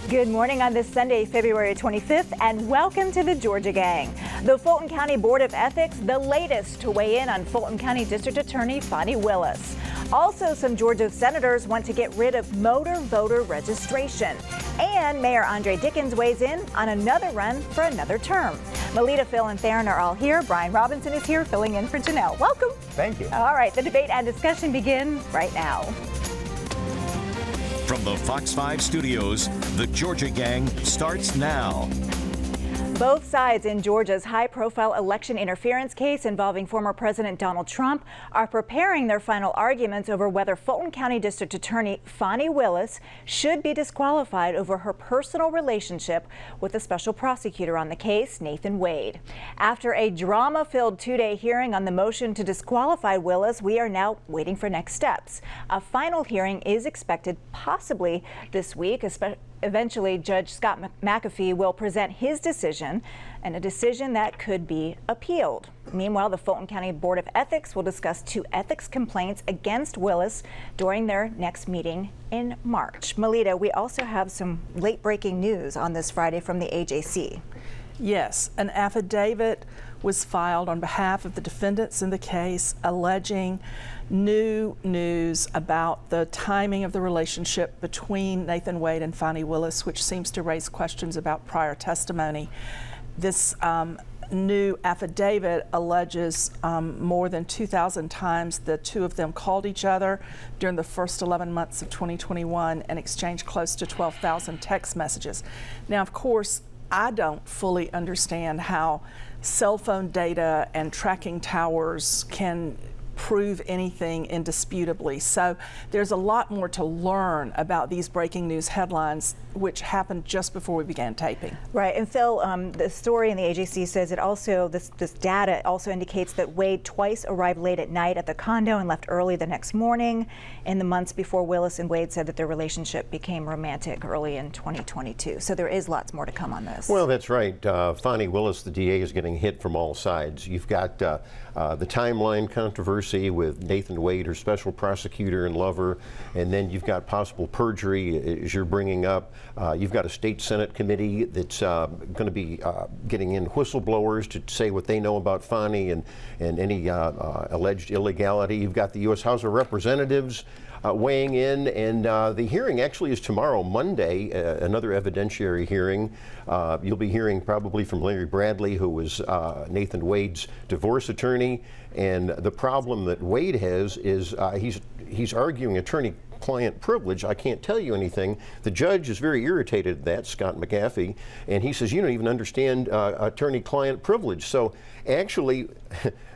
Good morning on this Sunday, February 25th, and welcome to the Georgia Gang. The Fulton County Board of Ethics, the latest to weigh in on Fulton County District Attorney Fani Willis. Also, some Georgia senators want to get rid of motor voter registration. And Mayor Dickens weighs in on another run for another term. Melita, Phil, and Theron are all here. Brian Robinson is here filling in for Janelle. Welcome. Thank you. All right, the debate and discussion begin right now. From the Fox 5 studios, the Georgia Gang starts now. Both sides in Georgia's high-profile election interference case involving former President Donald Trump are preparing their final arguments over whether Fulton County District Attorney Fani Willis should be disqualified over her personal relationship with the special prosecutor on the case, Nathan Wade. After a drama-filled two-day hearing on the motion to disqualify Willis, we are now waiting for next steps. A final hearing is expected possibly this week. Eventually, Judge Scott McAfee will present his decision, and a decision that could be appealed. Meanwhile, the Fulton County Board of Ethics will discuss 2 ethics complaints against Willis during their next meeting in March. Melita, we also have some late-breaking news on this Friday from the AJC. Yes, an affidavit was filed on behalf of the defendants in the case alleging new news about the timing of the relationship between Nathan Wade and Fani Willis, which seems to raise questions about prior testimony. This new affidavit alleges more than 2,000 times the two of them called each other during the first 11 months of 2021 and exchanged close to 12,000 text messages. Now, of course, I don't fully understand how cell phone data and tracking towers can prove anything indisputably. So there's a lot more to learn about these breaking news headlines, which happened just before we began taping. Right, and Phil, the story in the AJC says it also, this data also indicates that Wade twice arrived late at night at the condo and left early the next morning in the months before Willis and Wade said that their relationship became romantic early in 2022. So there is lots more to come on this. Well, that's right. Fani Willis, the DA, is getting hit from all sides. You've got the timeline controversy with Nathan Wade, her special prosecutor and lover, and then you've got possible perjury, as you're bringing up. You've got a state Senate committee that's going to be getting in whistleblowers to say what they know about Fani and any alleged illegality. You've got the U.S. House of Representatives weighing in, and the hearing actually is tomorrow, Monday, another evidentiary hearing. You'll be hearing probably from Larry Bradley, who was Nathan Wade's divorce attorney, and the problem that Wade has is he's arguing attorney-client privilege. I can't tell you anything. The judge is very irritated at that, Scott McAfee, and he says, you don't even understand attorney-client privilege. So actually,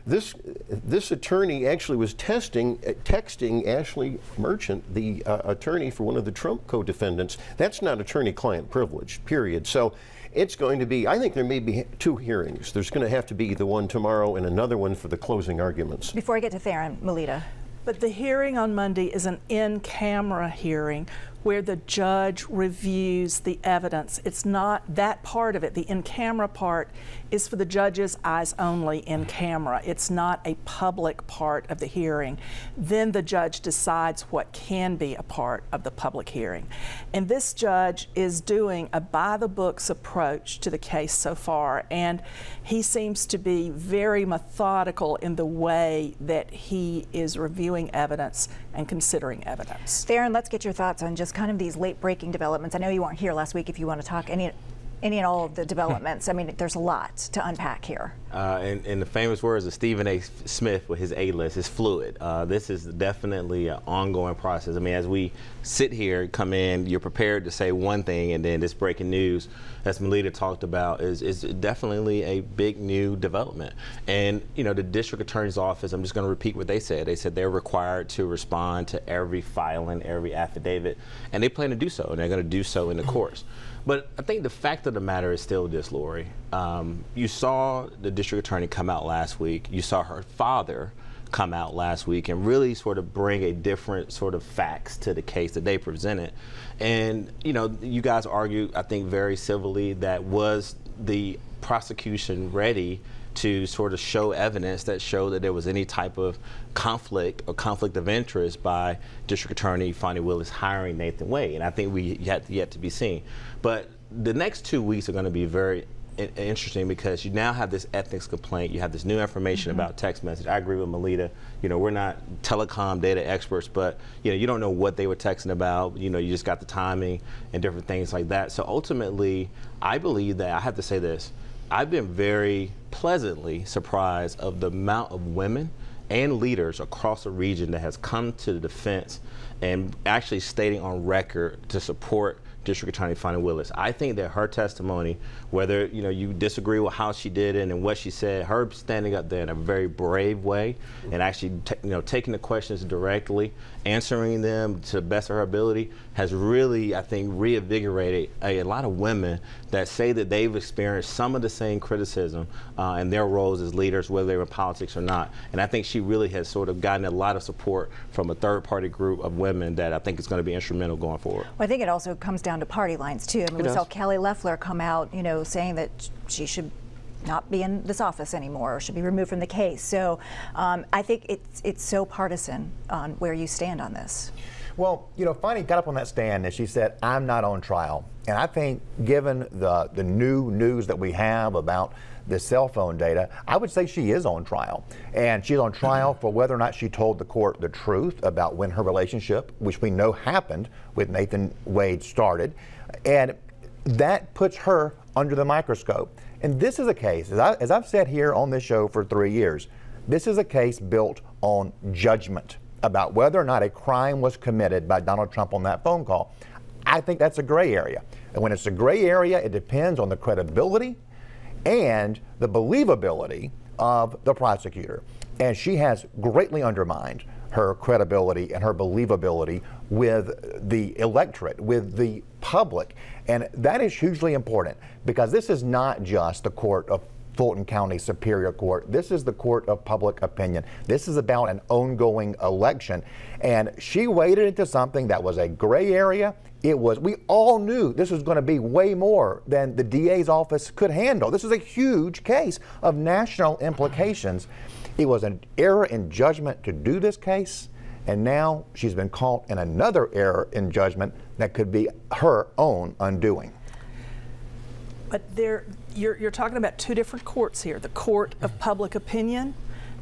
this attorney actually was texting Ashley Merchant, the attorney for one of the Trump co-defendants. That's not attorney-client privilege, period. So it's going to be, I think there may be 2 hearings. There's going to have to be the one tomorrow and another one for the closing arguments. Before I get to Theron, Melita. But the hearing on Monday is an in-camera hearing where the judge reviews the evidence. It's not that part of it. The in-camera part is for the judge's eyes only in camera. It's not a public part of the hearing. Then the judge decides what can be a part of the public hearing. And this judge is doing a by-the-books approach to the case so far, and he seems to be very methodical in the way that he is reviewing evidence and considering evidence. Theron, let's get your thoughts on just kind of these late-breaking developments. I know you weren't here last week if you want to talk any and all of the developments. I mean, there's a lot to unpack here. In the famous words of Stephen A. Smith with his A-list, it's fluid. This is definitely an ongoing process. I mean, as we sit here, come in, you're prepared to say one thing, and then this breaking news, as Melita talked about, is definitely a big new development. And, you know, the district attorney's office, I'm just going to repeat what they said. They said they're required to respond to every filing, every affidavit, and they plan to do so, and they're going to do so in the course. But I think the fact of the matter is still this, Lori. You saw the district attorney come out last week. You saw her father come out last week and really sort of bring a different sort of facts to the case that they presented. And, you know, you guys argue, I think, very civilly that was the prosecution ready to sort of show evidence that showed that there was any type of conflict or conflict of interest by District Attorney Fani Willis hiring Nathan Wade. And I think we yet to be seen. But the next 2 weeks are going to be very interesting because you now have this ethics complaint. You have this new information about text message. I agree with Melita. You know, we're not telecom data experts, but you know, you don't know what they were texting about. You know, you just got the timing and different things like that. So ultimately, I believe that I have to say this. I've been very pleasantly surprised of the amount of women and leaders across the region that has come to the defense and actually stating on record to support District Attorney Fani Willis. I think that her testimony, whether you know you disagree with how she did it and what she said, her standing up there in a very brave way and actually taking the questions directly, answering them to the best of her ability, has really, I think, reinvigorated a lot of women that say that they've experienced some of the same criticism in their roles as leaders, whether they were in politics or not. And I think she really has sort of gotten a lot of support from a third-party group of women that I think is going to be instrumental going forward. Well, I think it also comes down to party lines too. I mean, we saw Kelly Loeffler come out, you know, saying that she should not be in this office anymore or should be removed from the case. So I think it's so partisan on where you stand on this. Well, you know, Fani got up on that stand and she said, "I'm not on trial." And I think given the new news that we have about the cell phone data, I would say she is on trial. And she's on trial for whether or not she told the court the truth about when her relationship, which we know happened, with Nathan Wade started. And that puts her under the microscope. And this is a case, as I've said here on this show for 3 years, this is a case built on judgment about whether or not a crime was committed by Donald Trump on that phone call. I think that's a gray area. And when it's a gray area, it depends on the credibility and the believability of the prosecutor. And she has greatly undermined her credibility and her believability with the electorate, with the public. And that is hugely important because this is not just the court of Fulton County Superior Court. This is the court of public opinion. This is about an ongoing election. And she waded into something that was a gray area. We all knew this was going to be way more than the DA's office could handle. This is a huge case of national implications. It was an error in judgment to do this case, and now she's been caught in another error in judgment that could be her own undoing. But you're talking about two different courts here, the court of public opinion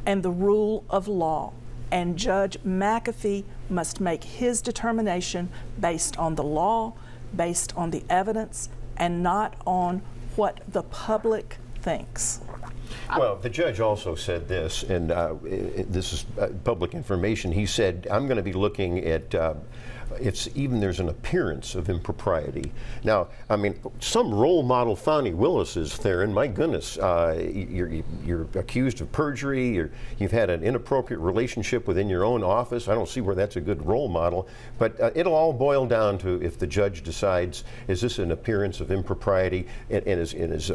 and the rule of law. And Judge McAfee must make his determination based on the law, based on the evidence, and not on what the public thinks. Well, the judge also said this, and this is public information. He said, I'm going to be looking at there's an appearance of impropriety. Now, I mean, some role model Fani Willis is there, and my goodness, you're accused of perjury, you've had an inappropriate relationship within your own office. I don't see where that's a good role model, but it'll all boil down to if the judge decides, is this an appearance of impropriety? And as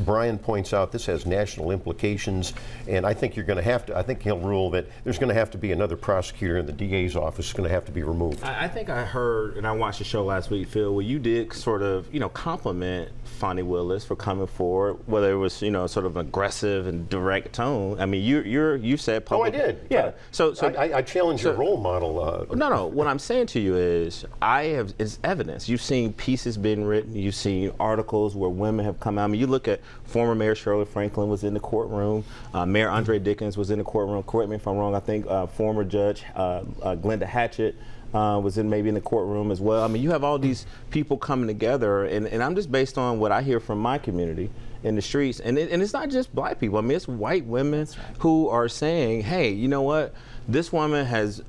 Brian points out, this has national implications, and I think you're going to have to, I think he'll rule that there's going to have to be another prosecutor in the DA's office is going to have to be removed. I think I heard, and I watched the show last week, Phil, where you did sort of, compliment Fani Willis for coming forward, whether it was, sort of aggressive and direct tone. I mean, you said public. Oh, I did. Yeah. So I challenge your role model. No. What I'm saying to you is, it's evidence. You've seen pieces being written. You've seen articles where women have come out. I mean, you look at former Mayor Shirley Franklin was in the courtroom. Mayor Andre Dickens was in the courtroom. Correct me if I'm wrong. I think former Judge Glenda Hatchett was maybe in the courtroom as well. I mean, you have all these people coming together, and I'm just based on what I hear from my community in the streets, and it's not just black people. I mean, it's white women who are saying, hey, you know what? This woman has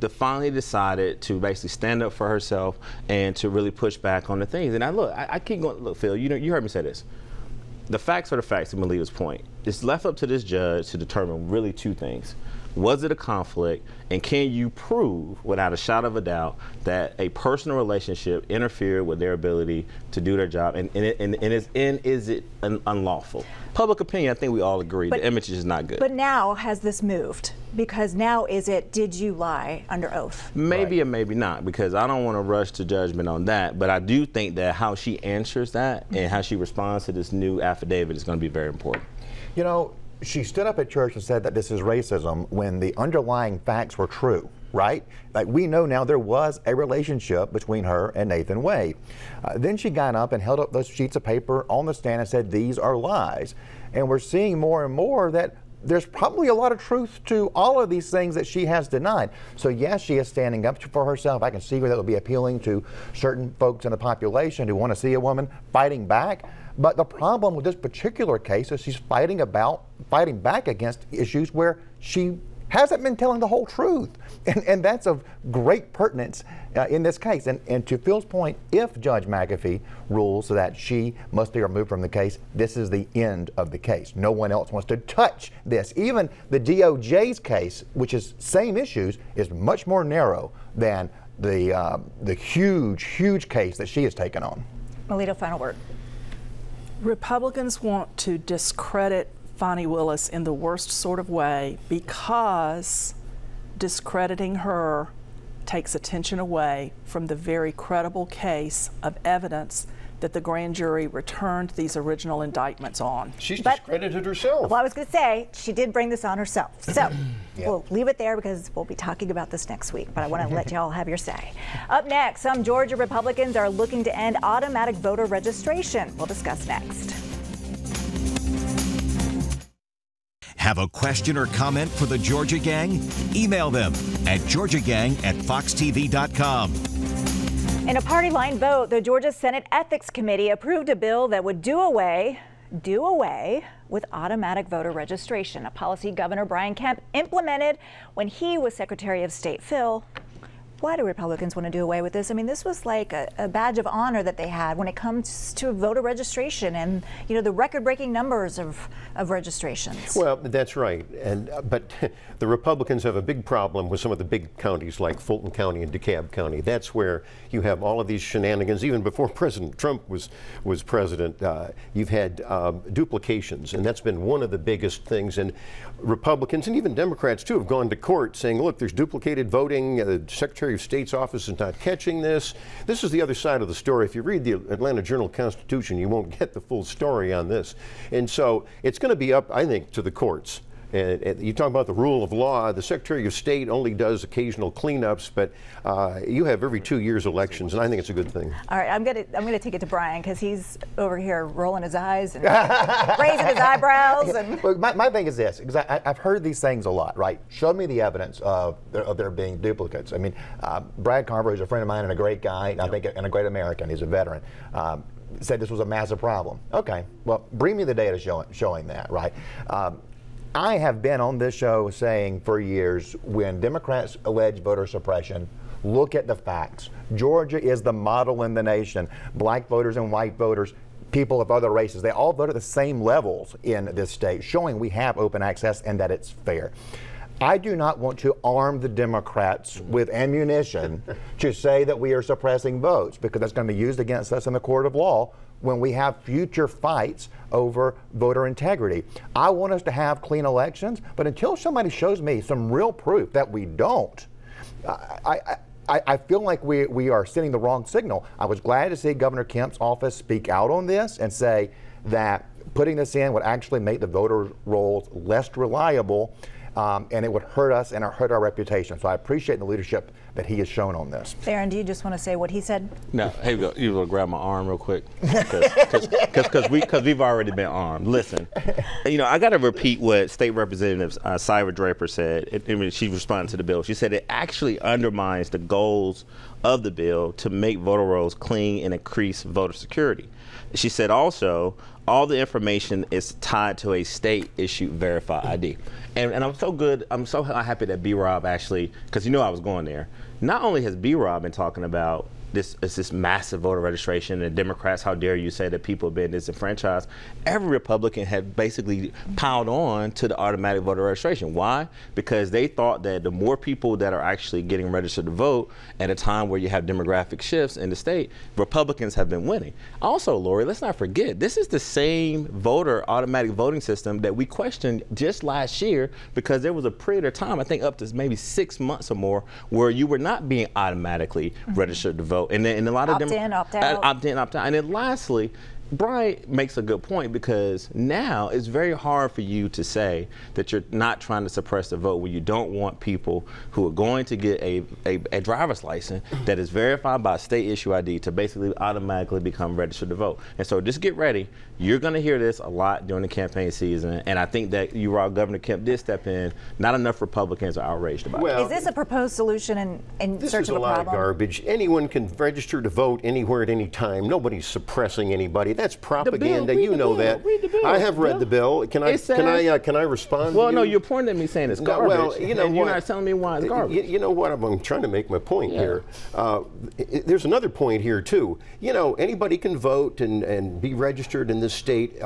finally decided to basically stand up for herself and to really push back on the things. And I keep going. Look, Phil, you heard me say this. The facts are the facts, to Melita's point. It's left up to this judge to determine really two things. Was it a conflict? And can you prove without a shadow of a doubt that a personal relationship interfered with their ability to do their job? And is it unlawful? Public opinion, I think we all agree, the image is not good. But now has this moved? Because now is it, did you lie under oath? Maybe or maybe not, because I don't want to rush to judgment on that. But I do think that how she answers that and how she responds to this new affidavit is going to be very important. You know, she stood up at church and said that this is racism when the underlying facts were true, right? Like, we know now there was a relationship between her and Nathan Wade. Then she got up and held up those sheets of paper on the stand and said, these are lies. And we're seeing more and more that there's probably a lot of truth to all of these things that she has denied. So yes, she is standing up for herself. I can see where that would be appealing to certain folks in the population who want to see a woman fighting back. But the problem with this particular case is she's fighting back against issues where she hasn't been telling the whole truth. And that's of great pertinence in this case. And to Phil's point, if Judge McAfee rules that she must be removed from the case, this is the end of the case. No one else wants to touch this. Even the DOJ's case, which is same issues, is much more narrow than the huge case that she has taken on. Melito, final word. Republicans want to discredit Fani Willis in the worst sort of way because discrediting her takes attention away from the very credible case of evidence that the grand jury returned these original indictments on. She's discredited herself. Well, I was going to say, she did bring this on herself. So we'll leave it there because we'll be talking about this next week, but I want to let y'all have your say. Up next, some Georgia Republicans are looking to end automatic voter registration. We'll discuss next. Have a question or comment for the Georgia Gang? Email them at georgiagang@foxtv.com. In a party line vote, the Georgia Senate Ethics Committee approved a bill that would do away with automatic voter registration, a policy Governor Brian Kemp implemented when he was Secretary of State. Phil, why do Republicans want to do away with this? I mean, this was like a badge of honor that they had when it comes to voter registration and, you know, the record-breaking numbers of registrations. Well, that's right. But the Republicans have a big problem with some of the big counties like Fulton County and DeKalb County. That's where you have all of these shenanigans. Even before President Trump was president, you've had duplications, and that's been one of the biggest things. And Republicans and even Democrats, too, have gone to court saying, look, there's duplicated voting. The Secretary of State's office is not catching this. This is the other side of the story. If you read the Atlanta Journal-Constitution, you won't get the full story on this. And so it's going to be up, I think, to the courts. And you talk about the rule of law. The Secretary of State only does occasional cleanups, but you have every 2 years elections, and I think it's a good thing. All right, I'm gonna take it to Brian because he's over here rolling his eyes and raising his eyebrows. And Well, my thing is this, because I've heard these things a lot, right? Show me the evidence of there being duplicates. I mean, Brad Carver, who's a friend of mine and a great guy, I think, and a great American, he's a veteran, said this was a massive problem. Okay, well, bring me the data showing that, right? I have been on this show saying for years, when Democrats allege voter suppression, look at the facts. Georgia is the model in the nation. Black voters and white voters, people of other races, they all vote at the same levels in this state, showing we have open access and that it's fair. I do not want to arm the Democrats with ammunition to say that we are suppressing votes, because that's going to be used against us in the court of law when we have future fights over voter integrity. I want us to have clean elections, but until somebody shows me some real proof that we don't, I feel like we are sending the wrong signal. I was glad to see Governor Kemp's office speak out on this and say that putting this in would actually make the voter rolls less reliable, and it would hurt us and hurt our reputation. So I appreciate the leadership that he has shown on this. Aaron, do you just want to say what he said? No, hey, you will grab my arm real quick, because we've already been armed. Listen, you know, I got to repeat what State Representative Syra Draper said. I mean, she responded to the bill. She said it actually undermines the goals of the bill to make voter rolls clean and increase voter security. She said also, all the information is tied to a state-issued verified ID. And I'm so happy that B-Rob actually, because you know I was going there. Not only has B-Rob been talking about this massive voter registration, and Democrats, how dare you say that people have been disenfranchised. Every Republican had basically piled on to the automatic voter registration. Why? Because they thought that the more people that are actually getting registered to vote at a time where you have demographic shifts in the state, Republicans have been winning. Also, Lori, let's not forget, this is the same voter automatic voting system that we questioned just last year, because there was a period of time, I think up to maybe 6 months or more, where you were not being automatically registered to vote. And then a lot of opt-in, opt-out. Opt-in, opt-out. And then lastly, Brian makes a good point, because now it's very hard for you to say that you're not trying to suppress the vote when you don't want people who are going to get a driver's license that is verified by a state issue ID to basically automatically become registered to vote. And so just get ready. You're going to hear this a lot during the campaign season, and I think that Governor Kemp did step in. Not enough Republicans are outraged about it. Is this a proposed solution in This search is of a a lot problem? of garbage. Anyone can register to vote anywhere at any time. Nobody's suppressing anybody. That's propaganda. Read You the know bill. that. Read the bill. I have read the bill. Can I respond? Well, to no, you? you're pointing at me saying it's No, garbage. well, you know and you're what? not telling me why it's garbage. You know what? I'm trying to make my point here. There's another point here too. You know, anybody can vote and be registered in this state.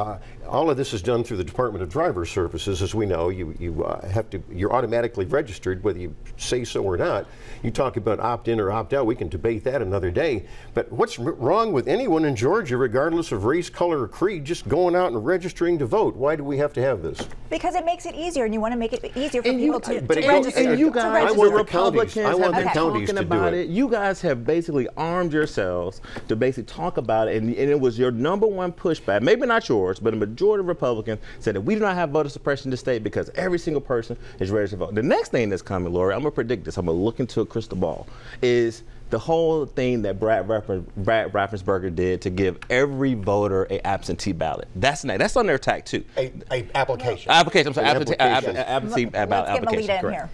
All of this is done through the Department of Driver Services, as we know. You're automatically registered, whether you say so or not. You talk about opt-in or opt-out. We can debate that another day. But what's wrong with anyone in Georgia, regardless of race, color, or creed, just going out and registering to vote? Why do we have to have this? Because it makes it easier, and you want to make it easier for And people you- to but it register. goes- And you to guys, register. I want the the counties- Republicans I want have the been counties talking to do about it. it. You guys have basically armed yourselves to basically talk about it, and it was your number one pushback. Maybe not yours, but a majority of Republicans said that we do not have voter suppression in the state because every single person is registered to vote. The next thing that's coming, Lori, I'm gonna predict this. I'm gonna look into a crystal ball. Is the whole thing that Brad Raffensperger did to give every voter an absentee ballot. That's on their attack too. A application. Application. I'm sorry. Application. Absentee ballot Let's get application. Melita in Correct. here.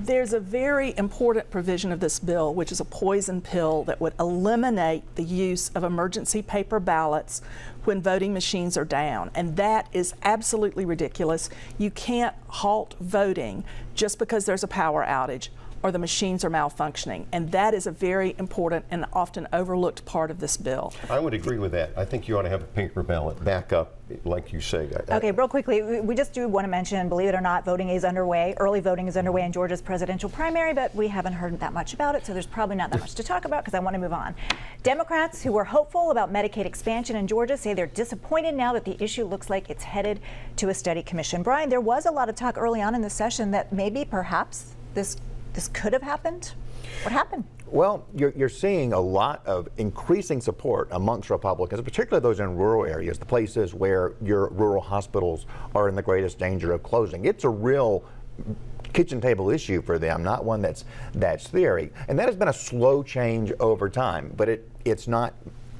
There's a very important provision of this bill, which is a poison pill that would eliminate the use of emergency paper ballots when voting machines are down. And that is absolutely ridiculous. You can't halt voting just because there's a power outage or the machines are malfunctioning. And that is a very important and often overlooked part of this bill. I would agree with that. I think you ought to have a paper ballot back up, like you say. Okay, real quickly, we just do want to mention, believe it or not, voting is underway. Early voting is underway in Georgia's presidential primary, but we haven't heard that much about it, so there's probably not that much to talk about because I want to move on. Democrats who were hopeful about Medicaid expansion in Georgia say they're disappointed now that the issue looks like it's headed to a study commission. Brian, there was a lot of talk early on in the session that maybe perhaps this could have happened. What happened? Well, you're seeing a lot of increasing support amongst Republicans, particularly those in rural areas, the places where your rural hospitals are in the greatest danger of closing. It's a real kitchen table issue for them, not one that's theory. And that has been a slow change over time, but it's not,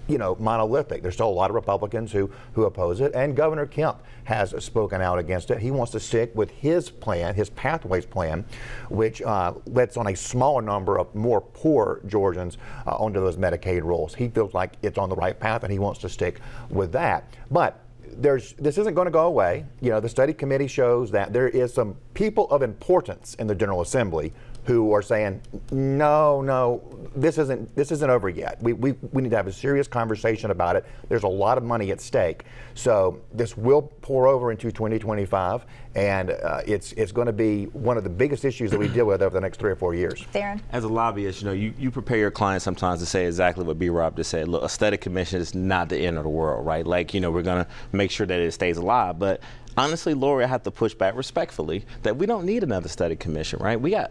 monolithic. There's still a lot of Republicans who oppose it, and Governor Kemp has spoken out against it. He wants to stick with his plan, his Pathways plan, which lets on a smaller number of more poor Georgians onto those Medicaid rolls. He feels like it's on the right path, and he wants to stick with that. But this isn't going to go away. The study committee shows that there is some people of importance in the General Assembly who are saying, no, this isn't over yet. We need to have a serious conversation about it. There's a lot of money at stake. So this will pour over into 2025, and it's going to be one of the biggest issues that we deal with over the next 3 or 4 years. Darren? As a lobbyist, you prepare your clients sometimes to say exactly what B-Rob just said. Look, a study commission is not the end of the world, right? Like, we're going to make sure that it stays alive. But honestly, Lori, I have to push back respectfully that we don't need another study commission, right? We got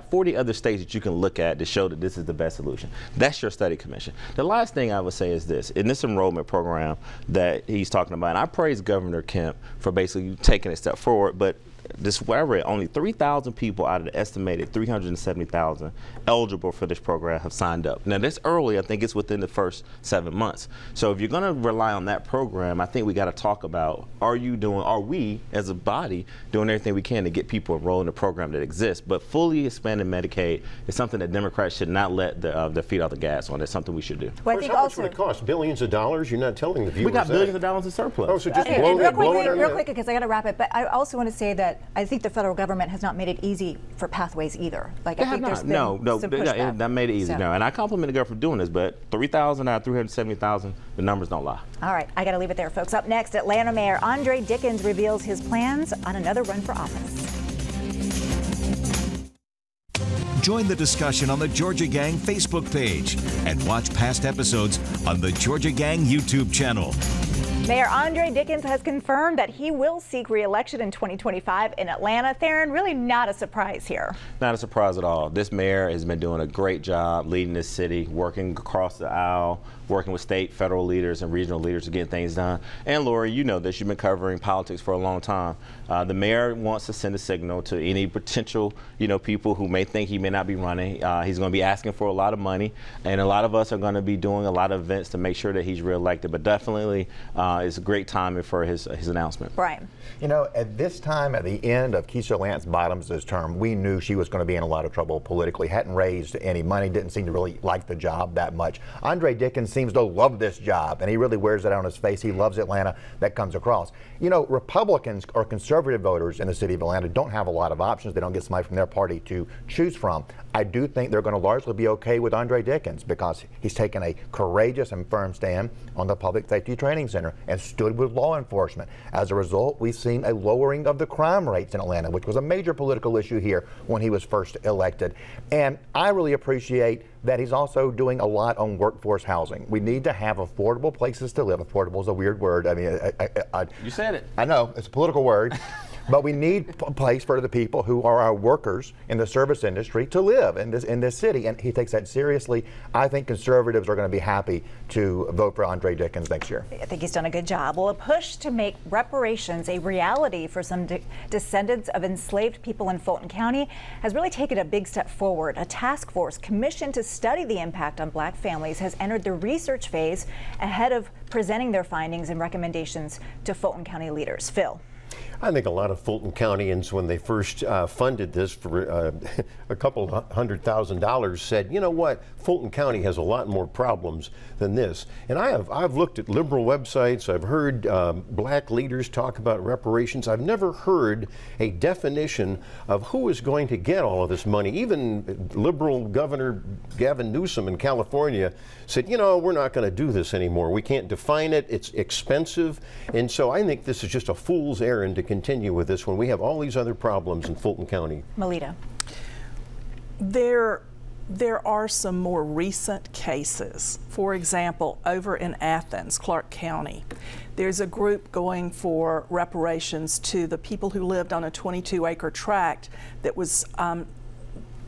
40 other states that you can look at to show that this is the best solution. That's your study commission. The last thing I would say is this: in this enrollment program that he's talking about, and I praise Governor Kemp for basically taking a step forward, but this, where I read, only 3,000 people out of the estimated 370,000 eligible for this program have signed up. Now, this early, I think it's within the first 7 months. So if you're going to rely on that program, I think we got to talk about, are we as a body doing everything we can to get people enrolled in a program that exists? But fully expanding Medicaid is something that Democrats should not let their feet off the gas on. It's something we should do. Well, I Of think course, how much also, would it cost? Billions of dollars? You're not telling the viewers We got that. billions of dollars in surplus. Oh, so just okay, blow and it real on quickly, that. because I got to wrap it, but I also want to say that But I think the federal government has not made it easy for pathways either. Like, I think there's been some pushback. That made it easy. No, and I compliment the government for doing this, but 3,000 out of 370,000, the numbers don't lie. All right, I got to leave it there, folks. Up next, Atlanta Mayor Andre Dickens reveals his plans on another run for office. Join the discussion on the Georgia Gang Facebook page and watch past episodes on the Georgia Gang YouTube channel. Mayor Andre Dickens has confirmed that he will seek re-election in 2025 in Atlanta. Theron, really not a surprise here. Not a surprise at all. This mayor has been doing a great job leading this city, working across the aisle, working with state, federal leaders and regional leaders to get things done. And Lori, you know this, you've been covering politics for a long time. The mayor wants to send a signal to any potential, people who may think he may not be running. He's going to be asking for a lot of money, and a lot of us are going to be doing a lot of events to make sure that he's reelected. But definitely, it's a great timing for his announcement. Brian. At this time, at the end of Keisha Lance Bottoms' term, we knew she was going to be in a lot of trouble politically. Hadn't raised any money, didn't seem to really like the job that much. Andre Dickens seems to love this job, and he really wears it on his face. He loves Atlanta. That comes across. Republicans or conservative voters in the city of Atlanta don't have a lot of options. They don't get somebody from their party to choose from. I do think they're going to largely be okay with Andre Dickens because he's taken a courageous and firm stand on the Public Safety Training Center and stood with law enforcement. As a result, we've seen a lowering of the crime rates in Atlanta, which was a major political issue here when he was first elected. And I really appreciate that he's also doing a lot on workforce housing. We need to have affordable places to live. Affordable is a weird word. I mean, you said it. I know, it's a political word. But we need a place for the people who are our workers in the service industry to live in this city, and he takes that seriously. I think conservatives are going to be happy to vote for Andre Dickens next year. I think he's done a good job. Well, a push to make reparations a reality for some descendants of enslaved people in Fulton County has really taken a big step forward. A task force commissioned to study the impact on black families has entered the research phase ahead of presenting their findings and recommendations to Fulton County leaders. Phil. I think a lot of Fulton Countyans, when they first funded this for a couple $100,000, said, you know what, Fulton County has a lot more problems than this. And I've looked at liberal websites, I've heard black leaders talk about reparations. I've never heard a definition of who is going to get all of this money. Even liberal Governor Gavin Newsom in California said, we're not going to do this anymore. We can't define it. It's expensive. And so I think this is just a fool's errand to continue with this when we have all these other problems in Fulton County. Melita. There are some more recent cases. For example, over in Athens, Clark County, there's a group going for reparations to the people who lived on a 22-acre tract that was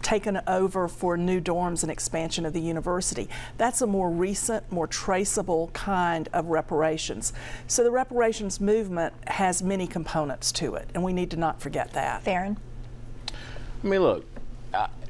taken over for new dorms and expansion of the university. That's a more recent, more traceable kind of reparations. So the reparations movement has many components to it, and we need to not forget that. Theron? I mean, look,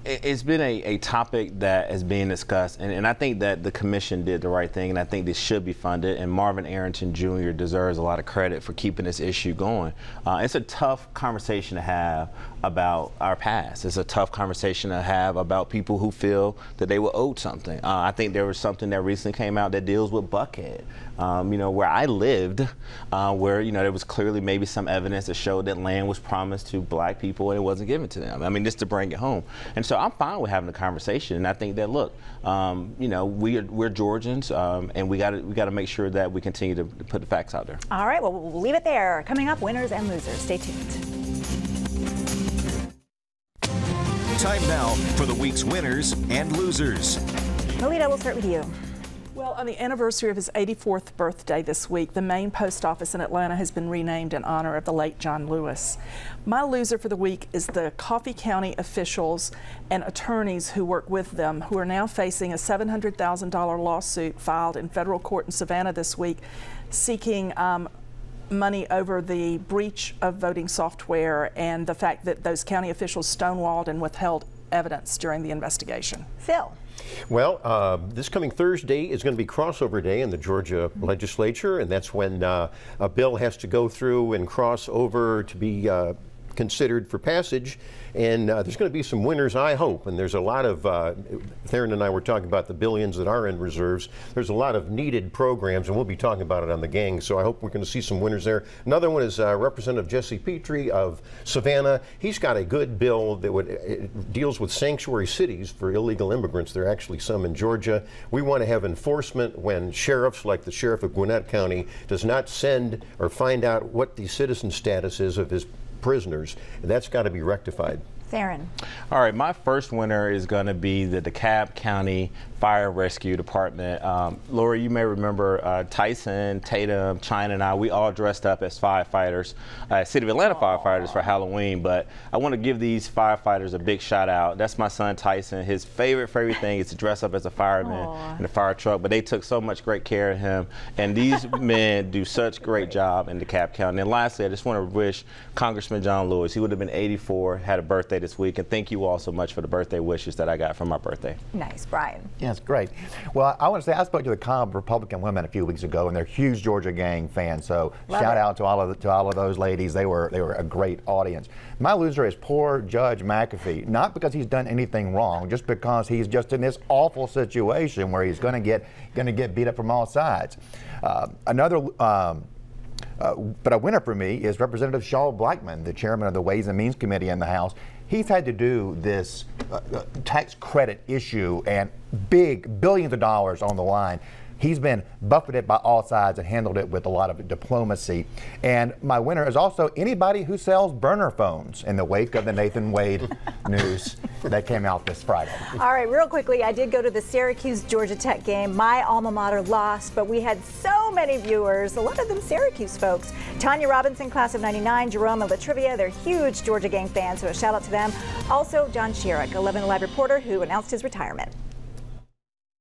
it's been a topic that is being discussed, and I think that the commission did the right thing, and I think this should be funded, and Marvin Arrington Jr. deserves a lot of credit for keeping this issue going. It's a tough conversation to have about our past. It's a tough conversation to have about people who feel that they were owed something. I think there was something that recently came out that deals with Buckhead, where I lived, where there was clearly maybe some evidence that showed that land was promised to black people and it wasn't given to them. I mean, just to bring it home. And so I'm fine with having a conversation, and I think that look, we're Georgians, and we got to make sure that we continue to put the facts out there. All right, well, we'll leave it there. Coming up, winners and losers. Stay tuned. Time now for the week's winners and losers. Melita, we'll start with you. Well, on the anniversary of his 84th birthday this week, the main post office in Atlanta has been renamed in honor of the late John Lewis. My loser for the week is the Coffee County officials and attorneys who work with them, who are now facing a $700,000 lawsuit filed in federal court in Savannah this week, seeking money over the breach of voting software and the fact that those county officials stonewalled and withheld evidence during the investigation. Phil. Well, this coming Thursday is going to be crossover day in the Georgia legislature, and that's when a bill has to go through and cross over to be considered for passage, and there's going to be some winners, I hope. And there's a lot of, Theron and I were talking about the billions that are in reserves. There's a lot of needed programs, and we'll be talking about it on the gang, so I hope we're going to see some winners there. Another one is Representative Jesse Petrie of Savannah. He's got a good bill that deals with sanctuary cities for illegal immigrants. There are actually some in Georgia. We want to have enforcement when sheriffs, like the sheriff of Gwinnett County, does not send or find out what the citizen status is of his prisoners. That's got to be rectified. Theron. All right, my first winner is going to be the DeKalb County Fire and Rescue Department. Lori, you may remember Tyson, Tatum, China, and I, we all dressed up as firefighters, City of Atlanta firefighters for Halloween, but I want to give these firefighters a big shout out. That's my son Tyson. His favorite thing is to dress up as a fireman in a fire truck, but they took so much great care of him, and these men do such great job in DeKalb County. And lastly, I just want to wish Congressman John Lewis, he would have been 84, had a birthday this week, and thank you all so much for the birthday wishes that I got for my birthday. Nice. Brian. Yes, great. Well, I want to say I spoke to the Cobb Republican women a few weeks ago, and they're huge Georgia Gang fans. So shout out to all of those ladies. They were a great audience. My loser is poor Judge McAfee, not because he's done anything wrong, just because he's just in this awful situation where he's going to get beat up from all sides. But a winner for me is Representative Shaw Blackman, the chairman of the Ways and Means Committee in the House. He's had to do this tax credit issue and big billions of dollars on the line. He's been buffeted by all sides and handled it with a lot of diplomacy. And my winner is also anybody who sells burner phones in the wake of the Nathan Wade news that came out this Friday. All right, real quickly, I did go to the Syracuse-Georgia Tech game. My alma mater lost, but we had so many viewers, a lot of them Syracuse folks. Tanya Robinson, class of 99, Jerome and Latrivia, they're huge Georgia Gang fans, so a shout out to them. Also, John Sherrick, 11 Alive reporter who announced his retirement.